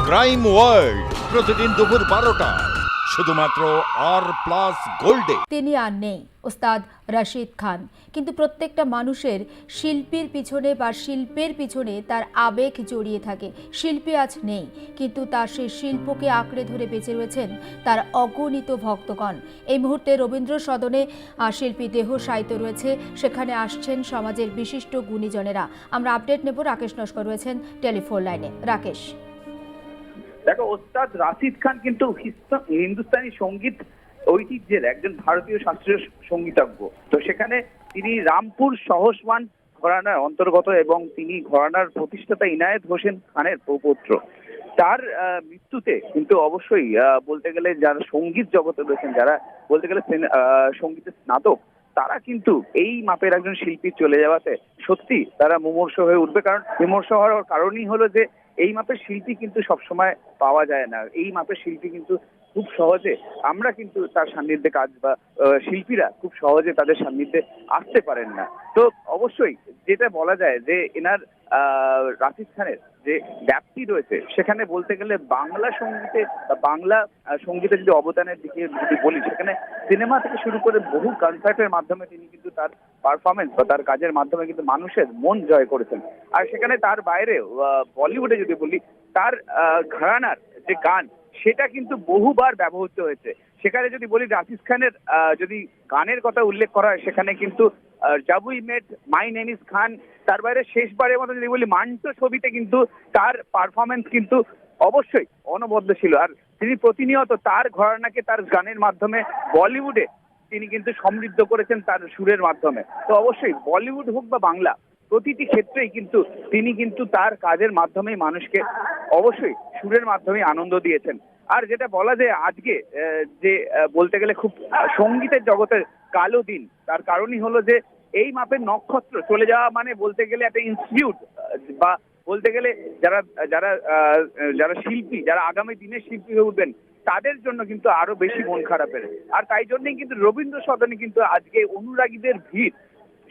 Crime world প্রতিদিন দুপুর 12টায় শুধুমাত্র R+ গোল্ডে। তিনি আর নেই ওস্তাদ রাশিদ খান, কিন্তু প্রত্যেকটা মানুষের শিল্পীর পিছনে বা শিল্পের পিছনে তার আবেগ জড়িয়ে থাকে। শিল্পী আজ নেই, কিন্তু তার সেই শিল্পকে আঁকড়ে ধরে বেঁচে রয়েছেন তার অগণিত ভক্তগণ। এই মুহূর্তে রবীন্দ্র সদনে শিল্পী দেহ সাহিত্য রয়েছে, সেখানে আসছেন সমাজের বিশিষ্ট গুণীজনেরা। আমরা আপডেট নেব, রাকেশ নস্কর রয়েছেন টেলিফোন লাইনে। রাকেশ, দেখো, ওস্তাদ রাশিদ খান কিন্তু হিন্দুস্তানি সঙ্গীত ঐতিহ্যের একজন ভারতীয় শাস্ত্রীয় সঙ্গীতজ্ঞ। তো সেখানে তিনি রামপুর সহসওয়ান ঘরানার অন্তর্গত এবং তিনি ঘরানার প্রতিষ্ঠাতা ইনায়েত হোসেন খানের প্রপৌত্র। তার মৃত্যুতে কিন্তু অবশ্যই বলতে গেলে যারা সঙ্গীত জগতে রয়েছেন, যারা বলতে গেলে সঙ্গীতের স্নাতক, তারা কিন্তু এই মাপের একজন শিল্পী চলে যাওয়াতে সত্যি তারা মুমূর্ষু হয়ে উঠবে। কারণ বিমর্ষ হওয়ার কারণই হলো যে এই মাপের শিল্পী কিন্তু সবসময় পাওয়া যায় না। এই মাপের শিল্পী কিন্তু খুব সহজে আমরা কিন্তু তার সান্নিধ্যে কাজ বা শিল্পীরা খুব সহজে তাদের সান্নিধ্যে আসতে পারেন না। তো অবশ্যই যেটা বলা যায় যে এনার রাশিদ খানের যে ব্যাপ্তি রয়েছে, সেখানে বলতে গেলে বাংলা সঙ্গীতে বা বাংলা সঙ্গীতে যদি অবদানের দিকে যদি বলি, সেখানে সিনেমা থেকে শুরু করে বহু কনসার্টের মাধ্যমে তিনি কিন্তু তার পারফরমেন্স বা তার কাজের মাধ্যমে কিন্তু মানুষের মন জয় করেছেন। আর সেখানে তার বাইরে বলিউডে যদি বলি, তার ঘরানার যে গান সেটা কিন্তু বহুবার ব্যবহৃত হয়েছে। সেখানে যদি বলি রাশিদ খানের যদি গানের কথা উল্লেখ করা হয়, সেখানে কিন্তু Jab we met, my name is Khan, তার বাইরে শেষবারের মতো যদি বলি মান্টো ছবিতে কিন্তু তার পারফরমেন্স কিন্তু অবশ্যই অনবদ্য ছিল। আর তিনি প্রতিনিয়ত তার ঘরানাকে তার গানের মাধ্যমে বলিউডে তিনি কিন্তু সমৃদ্ধ করেছেন তার সুরের মাধ্যমে। তো অবশ্যই বলিউড হোক বা বাংলা, প্রতিটি ক্ষেত্রেই কিন্তু তিনি কিন্তু তার কাজের মাধ্যমেই মানুষকে অবশ্যই সুরের মাধ্যমেই আনন্দ দিয়েছেন। আর যেটা বলা যায় আজকে যে বলতে গেলে খুব সঙ্গীতের জগতের কালো দিন, তার কারণই হলো যে এই মাপের নক্ষত্র চলে যাওয়া মানে বলতে গেলে একটা ইনস্টিটিউট বা বলতে গেলে যারা যারা যারা শিল্পী, যারা আগামী দিনের শিল্পী হয়ে উঠবেন, তাদের জন্য কিন্তু আরো বেশি মন খারাপের। আর তাই জন্যই কিন্তু রবীন্দ্র সদনে কিন্তু আজকে অনুরাগীদের ভিড়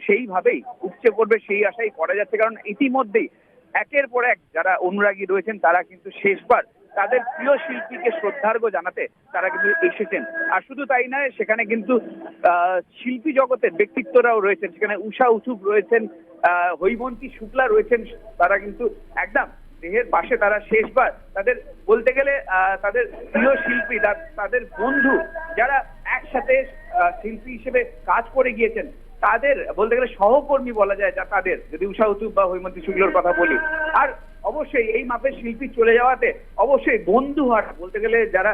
সেইভাবেই উপচে পড়বে, সেই আশাই করা যাচ্ছে। কারণ ইতিমধ্যেই একের পর এক যারা অনুরাগী রয়েছেন, তারা কিন্তু শেষবার তাদের প্রিয় শিল্পীকে শ্রদ্ধার্ঘ জানাতে তারা কিন্তু এসেছেন। আর শুধু তাই নয়, সেখানে কিন্তু শিল্পী জগতের ব্যক্তিত্বরাও রয়েছেন। সেখানে ঊষা উথুপ রয়েছেন, হৈমন্তী শুক্লা রয়েছেন। তারা কিন্তু একদম দেহের পাশে তারা শেষবার তাদের বলতে গেলে তাদের প্রিয় শিল্পী, তাদের বন্ধু যারা একসাথে শিল্পী হিসেবে কাজ করে গিয়েছেন, তাদের বলতে গেলে সহকর্মী বলা যায়, যা তাদের যদি ঊষা উথুপ বা হৈমন্তী শুক্লার কথা বলি। আর অবশ্যই এই মাপের শিল্পী চলে যাওয়াতে অবশ্যই বন্ধু হারা বলতে গেলে যারা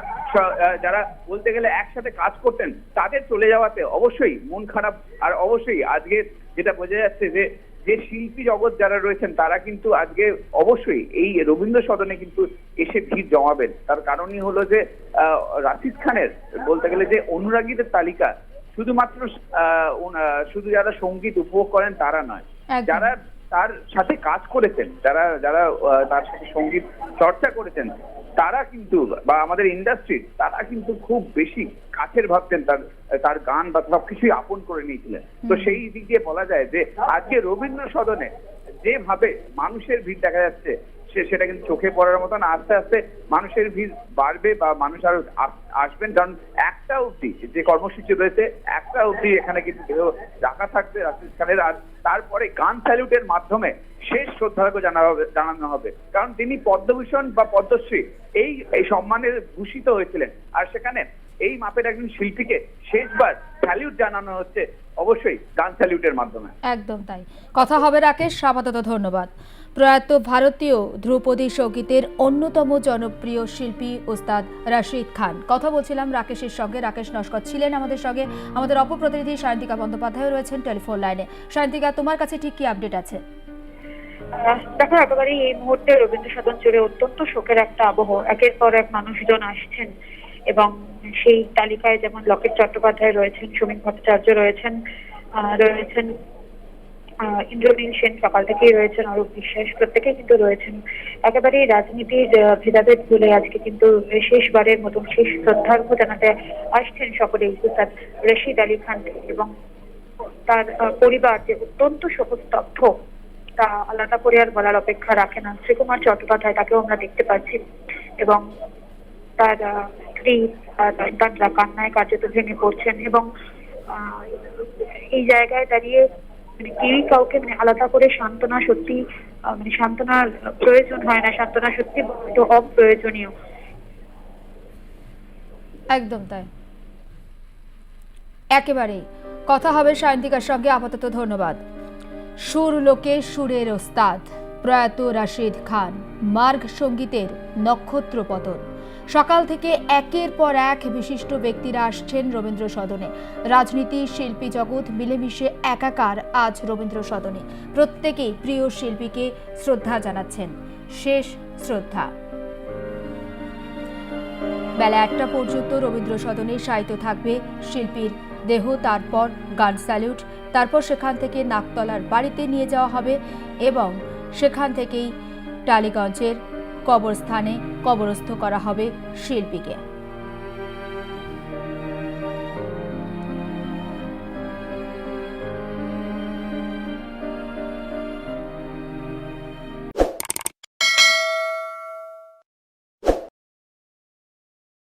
যারা বলতে গেলে একসাথে কাজ করতেন, তাদের চলে যাওয়াতে অবশ্যই মন খারাপ। আর অবশ্যই আজকে যেটা বোঝা যাচ্ছে যে যে শিল্পী জগৎ যারা রয়েছেন, তারা কিন্তু আজকে অবশ্যই এই রবীন্দ্র সদনে কিন্তু এসে ভিড় জমাবেন। তার কারণই হলো যে রাশিদ খানের বলতে গেলে যে অনুরাগীদের তালিকা শুধুমাত্র শুধু যারা সঙ্গীত উপভোগ করেন তারা নয়, যারা তার সাথে কাজ করেছেন, যারা যারা তার সাথে সঙ্গীত চর্চা করেছেন, তারা কিন্তু বা আমাদের ইন্ডাস্ট্রির তারা কিন্তু খুব বেশি কাছের ভাবতেন, তার গান বা সবকিছুই আপন করে নিয়েছিলেন। তো সেই দিক দিয়ে বলা যায় যে আজকে রবীন্দ্র সদনে যেভাবে মানুষের ভিড় দেখা যাচ্ছে, সেটা কিন্তু চোখে পড়ার মতন। আস্তে আস্তে মানুষের ভিড় বাড়বে বা মানুষ আরো আসবেন। কারণ একটা অবধি যে কর্মসূচি রয়েছে, একটা অবধি এখানে কিন্তু দেহ রাখা থাকবে রাশিদ খানের। আর তারপরে গান স্যালুটের মাধ্যমে শেষ শ্রদ্ধার্ঘ্য জানানো হবে। কারণ তিনি পদ্মভূষণ বা পদ্মশ্রী এই সম্মানে ভূষিত হয়েছিলেন। আর সেখানে এই মাপের একজন শিল্পীকে শেষবার স্যালিউট জানানো হচ্ছে অবশ্যই গান স্যালিউটের মাধ্যমে। একদম তাই। কথা হবে রাকেশ, আপাতত ধন্যবাদ। প্রয়াত ভারতীয় ধ্রুপদী সঙ্গীতের অন্যতম জনপ্রিয় শিল্পী ওস্তাদ রাশিদ খান। কথা বলছিলাম রাকেশের সঙ্গে। রাকেশ নস্কর ছিলেন আমাদের সঙ্গে। আমাদের অপর প্রতিনিধি সায়ন্তিকা বন্দ্যোপাধ্যায় রয়েছেন টেলিফোন লাইনে। সায়ন্তিকা, তোমার কাছে ঠিক কি আপডেট আছে? দেখো, একেবারেই এই মুহূর্তে রবীন্দ্র সদন জুড়ে অত্যন্ত শোকের একটা আবহ। একের পর এক মানুষজন আসছেন এবং সেই তালিকায় যেমন লকেট চট্টোপাধ্যায় রয়েছেন, সমীক ভট্টাচার্য রয়েছেন, ইন্দ্রনীল সেন সকাল থেকেই রয়েছেন, অরূপ বিশ্বাস, প্রত্যেকেই কিন্তু রয়েছেন। একেবারেই রাজনীতির ভেদাভেদ ভুলে আজকে কিন্তু শেষবারের মতন শেষ শ্রদ্ধার্ঘ্য জানাতে আসছেন সকলেই ওস্তাদ রশিদ আলী খান। এবং তার পরিবার যে অত্যন্ত শোকস্তব্ধ, তা আলাদা করে আর বলার অপেক্ষা রাখে না। শ্রীকুমার চট্টোপাধ্যায়, তাকেও আমরা দেখতে পাচ্ছি এবং তার স্ত্রী সন্তানরা কান্নায় কার্যত ভেঙে পড়ছেন। এবং এই জায়গায় দাঁড়িয়ে মানে কেউই কাউকে মানে আলাদা করে সান্ত্বনা সত্যি মানে সান্ত্বনার প্রয়োজন হয় না, সান্ত্বনা সত্যি বড্ড অপ্রয়োজনীয়। একদম তাই, একেবারেই। কথা হবে সায়ন্তিকার সঙ্গে, আপাতত ধন্যবাদ। সুর লোকে সুরের ওস্তাদ প্রয়াত রাশিদ খান, মার্গ সঙ্গীতের নক্ষত্র পতন। সকাল থেকে একের পর এক বিশিষ্ট ব্যক্তিরা আসছেন রবীন্দ্র সদনে। রাজনীতি, শিল্পী জগৎ মিলেমিশে একাকার আজ রবীন্দ্র সদনে। প্রত্যেকেই প্রিয় শিল্পীকে শ্রদ্ধা জানাচ্ছেন, শেষ শ্রদ্ধা। বেলা 1টা পর্যন্ত রবীন্দ্র সদনে শায়িত থাকবে শিল্পীর দেহ, তারপর গান স্যালুট, তারপর সেখান থেকে নাকতলার বাড়িতে নিয়ে যাওয়া হবে এবং সেখান থেকেই টালিগঞ্জের কবরস্থানে কবরস্থ করা হবে শিল্পীকে।